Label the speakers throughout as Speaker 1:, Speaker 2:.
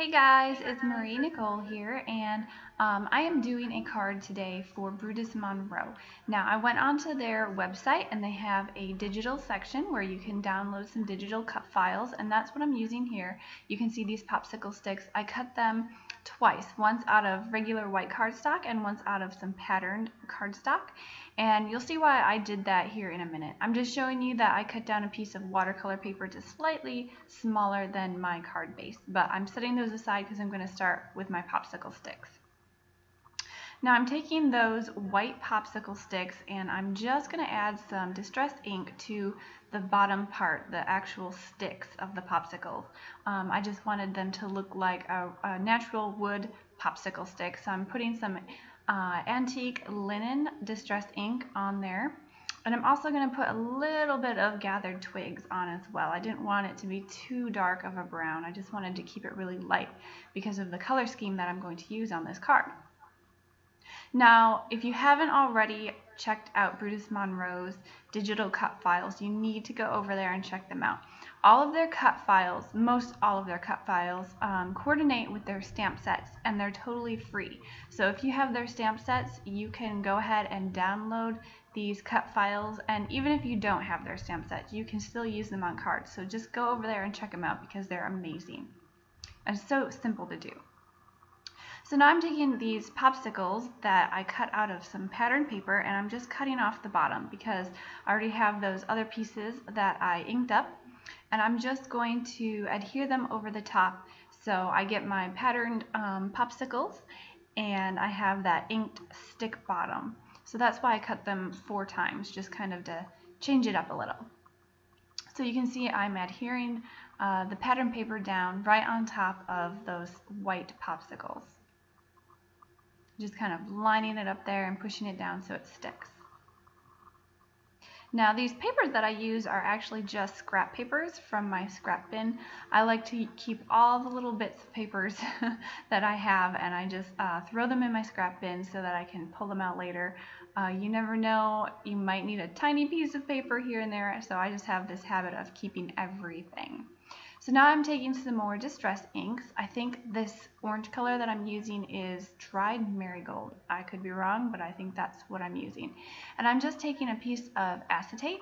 Speaker 1: Hey guys, it's Marie Nicole here, and I am doing a card today for Brutus Monroe. Now, I went onto their website and they have a digital section where you can download some digital cut files, and that's what I'm using here. You can see these popsicle sticks. I cut them twice, once out of regular white cardstock and once out of some patterned cardstock. And you'll see why I did that here in a minute. I'm just showing you that I cut down a piece of watercolor paper just slightly smaller than my card base, but I'm setting those aside because I'm going to start with my popsicle sticks. Now I'm taking those white popsicle sticks and I'm just going to add some distress ink to the bottom part, the actual sticks of the popsicles. I just wanted them to look like a natural wood popsicle stick, so I'm putting some antique linen distress ink on there. And I'm also going to put a little bit of gathered twigs on as well. I didn't want it to be too dark of a brown. I just wanted to keep it really light because of the color scheme that I'm going to use on this card. Now, if you haven't already checked out Brutus Monroe's digital cut files, you need to go over there and check them out. All of their cut files, most all of their cut files, coordinate with their stamp sets, and they're totally free. So if you have their stamp sets, you can go ahead and download these cut files, and even if you don't have their stamp sets, you can still use them on cards. So just go over there and check them out because they're amazing and so simple to do. So now I'm taking these popsicles that I cut out of some pattern paper and I'm just cutting off the bottom because I already have those other pieces that I inked up, and I'm just going to adhere them over the top so I get my patterned popsicles and I have that inked stick bottom. So that's why I cut them 4 times, just kind of to change it up a little. So you can see I'm adhering the pattern paper down right on top of those white popsicles. Just kind of lining it up there and pushing it down so it sticks. Now these papers that I use are actually just scrap papers from my scrap bin. I like to keep all the little bits of papers that I have, and I just throw them in my scrap bin so that I can pull them out later. You never know, you might need a tiny piece of paper here and there, so I just have this habit of keeping everything. So now I'm taking some more distress inks. I think this orange color that I'm using is dried marigold. I could be wrong, but I think that's what I'm using. And I'm just taking a piece of acetate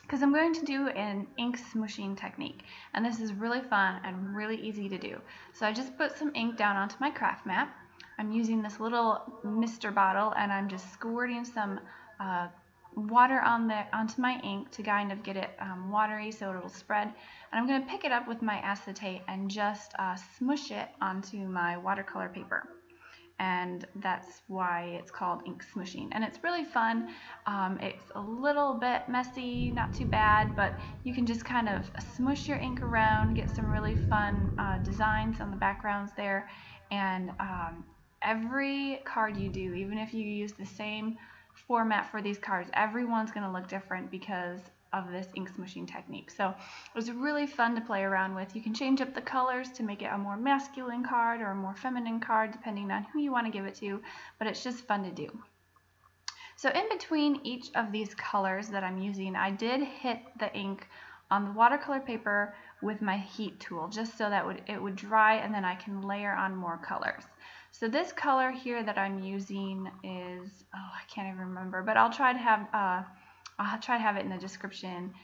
Speaker 1: because I'm going to do an ink smooshing technique. And this is really fun and really easy to do. So I just put some ink down onto my craft mat. I'm using this little mister bottle and I'm just squirting some water onto my ink to kind of get it watery so it will spread, and I'm going to pick it up with my acetate and just smoosh it onto my watercolor paper, and that's why it's called ink smooshing. And it's really fun. It's a little bit messy, not too bad, but you can just kind of smoosh your ink around, get some really fun designs on the backgrounds there, and every card you do, even if you use the same format for these cards, everyone's going to look different because of this ink smooshing technique. So it was really fun to play around with. You can change up the colors to make it a more masculine card or a more feminine card depending on who you want to give it to, but it's just fun to do. So in between each of these colors that I'm using, I did hit the ink on the watercolor paper with my heat tool just so that it would dry, and then I can layer on more colors. So this color here that I'm using is, I can't even remember, but I'll try to have it in the description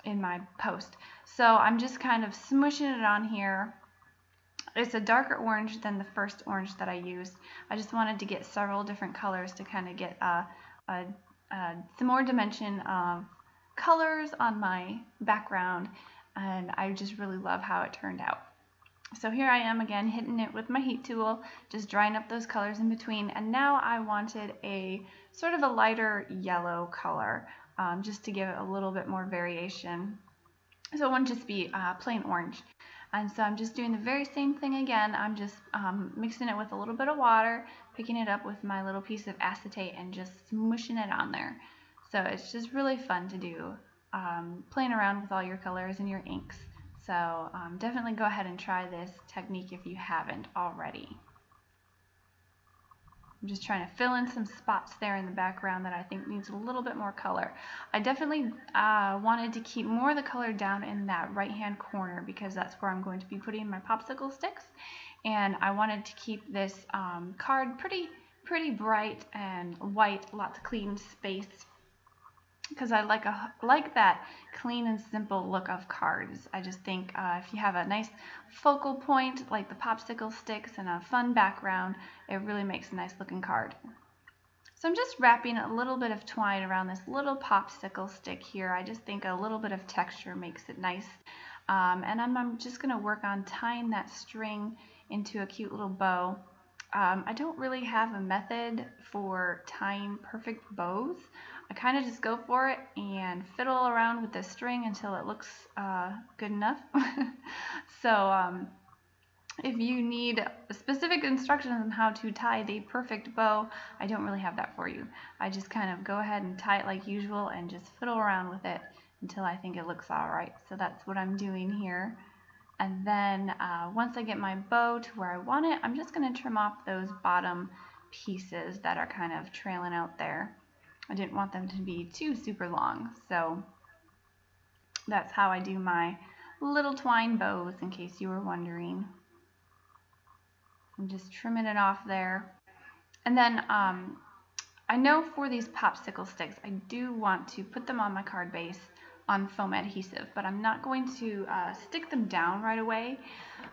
Speaker 1: in my post. So I'm just kind of smooshing it on here. It's a darker orange than the first orange that I used. I just wanted to get several different colors to kind of get some more dimension of colors on my background, and I just really love how it turned out. So here I am again hitting it with my heat tool, just drying up those colors in between, and now I wanted a sort of a lighter yellow color just to give it a little bit more variation. So it wouldn't just be plain orange. And so I'm just doing the very same thing again. I'm just mixing it with a little bit of water, picking it up with my little piece of acetate and just smooshing it on there. So it's just really fun to do, playing around with all your colors and your inks. So definitely go ahead and try this technique if you haven't already. I'm just trying to fill in some spots there in the background that I think needs a little bit more color. I definitely wanted to keep more of the color down in that right hand corner because that's where I'm going to be putting my popsicle sticks, and I wanted to keep this card pretty bright and white, lots of clean space, because I like that clean and simple look of cards. I just think if you have a nice focal point like the popsicle sticks and a fun background, it really makes a nice looking card. So I'm just wrapping a little bit of twine around this little popsicle stick here. I just think a little bit of texture makes it nice. And I'm just going to work on tying that string into a cute little bow. I don't really have a method for tying perfect bows. I kind of just go for it and fiddle around with the string until it looks good enough. So if you need specific instructions on how to tie the perfect bow, I don't really have that for you. I just kind of go ahead and tie it like usual and just fiddle around with it until I think it looks alright. So that's what I'm doing here. And then once I get my bow to where I want it, I'm just going to trim off those bottom pieces that are kind of trailing out there. I didn't want them to be too super long, so that's how I do my little twine bows, in case you were wondering. I'm just trimming it off there. And then I know for these popsicle sticks, I do want to put them on my card base on foam adhesive, but I'm not going to stick them down right away.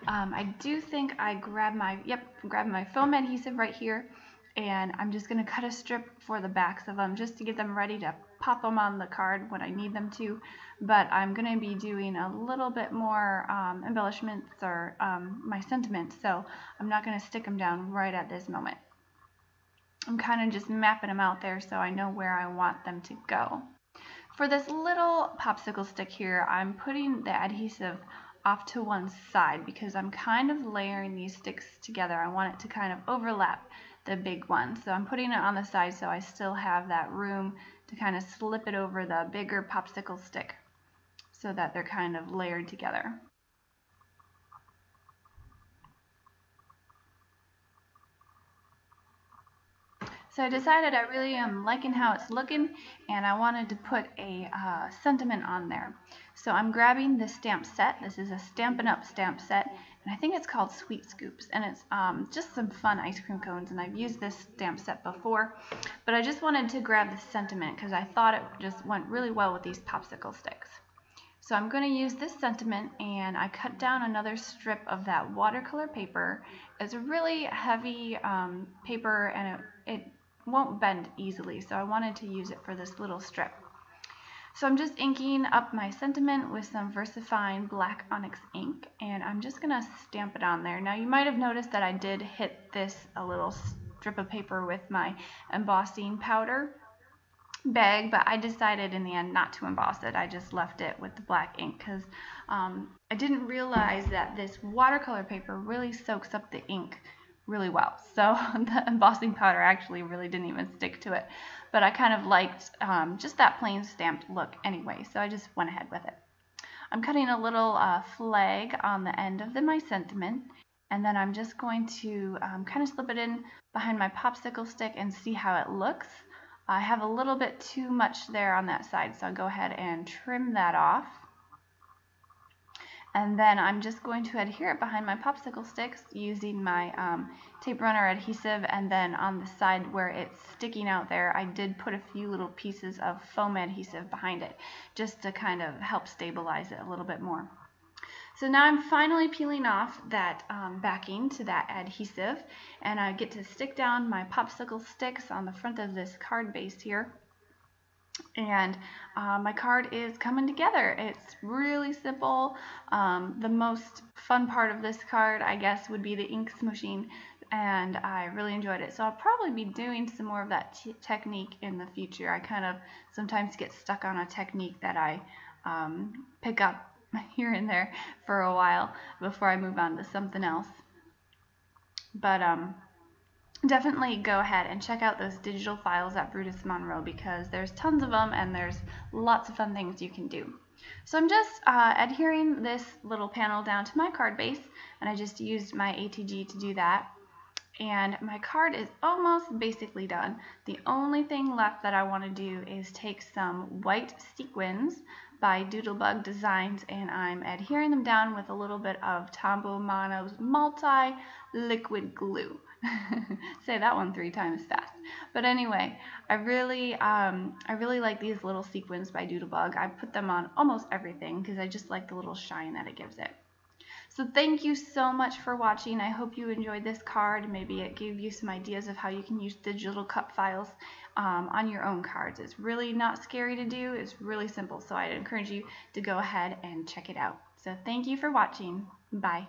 Speaker 1: I do think I grab my foam adhesive right here, and I'm just going to cut a strip for the backs of them just to get them ready to pop them on the card when I need them to. But I'm going to be doing a little bit more embellishments or my sentiments, so I'm not going to stick them down right at this moment. I'm kind of just mapping them out there so I know where I want them to go. For this little popsicle stick here, I'm putting the adhesive off to one side because I'm kind of layering these sticks together. I want it to kind of overlap the big one. So I'm putting it on the side so I still have that room to kind of slip it over the bigger popsicle stick so that they're kind of layered together. So I decided I really am liking how it's looking, and I wanted to put a sentiment on there. So I'm grabbing this stamp set. This is a Stampin' Up! Stamp set, and I think it's called Sweet Scoops, and it's just some fun ice cream cones, and I've used this stamp set before, but I just wanted to grab the sentiment because I thought it just went really well with these popsicle sticks. So I'm going to use this sentiment, and I cut down another strip of that watercolor paper. It's a really heavy paper, and it won't bend easily, so I wanted to use it for this little strip. So I'm just inking up my sentiment with some VersaFine black onyx ink, and I'm just going to stamp it on there. Now you might have noticed that I did hit this a little strip of paper with my embossing powder bag, but I decided in the end not to emboss it. I just left it with the black ink because I didn't realize that this watercolor paper really soaks up the ink really well, so the embossing powder actually really didn't even stick to it, but I kind of liked just that plain stamped look anyway, so I just went ahead with it. I'm cutting a little flag on the end of my sentiment, and then I'm just going to kind of slip it in behind my popsicle stick and see how it looks. I have a little bit too much there on that side, so I'll go ahead and trim that off. And then I'm just going to adhere it behind my popsicle sticks using my tape runner adhesive, and then on the side where it's sticking out there, I did put a few little pieces of foam adhesive behind it just to kind of help stabilize it a little bit more. So now I'm finally peeling off that backing to that adhesive, and I get to stick down my popsicle sticks on the front of this card base here. And my card is coming together. It's really simple. The most fun part of this card, I guess, would be the ink smooshing, and I really enjoyed it. So I'll probably be doing some more of that technique in the future. I kind of sometimes get stuck on a technique that I pick up here and there for a while before I move on to something else. But definitely go ahead and check out those digital files at Brutus Monroe because there's tons of them and there's lots of fun things you can do. So I'm just adhering this little panel down to my card base, and I just used my ATG to do that. And my card is almost basically done. The only thing left that I want to do is take some white sequins by Doodlebug Designs, and I'm adhering them down with a little bit of Tombow Mono's multi-liquid glue. Say that one 3 times fast. But anyway, I really like these little sequins by Doodlebug. I put them on almost everything because I just like the little shine that it gives it. So thank you so much for watching. I hope you enjoyed this card. Maybe it gave you some ideas of how you can use digital cut files on your own cards. It's really not scary to do. It's really simple. So I'd encourage you to go ahead and check it out. So thank you for watching. Bye.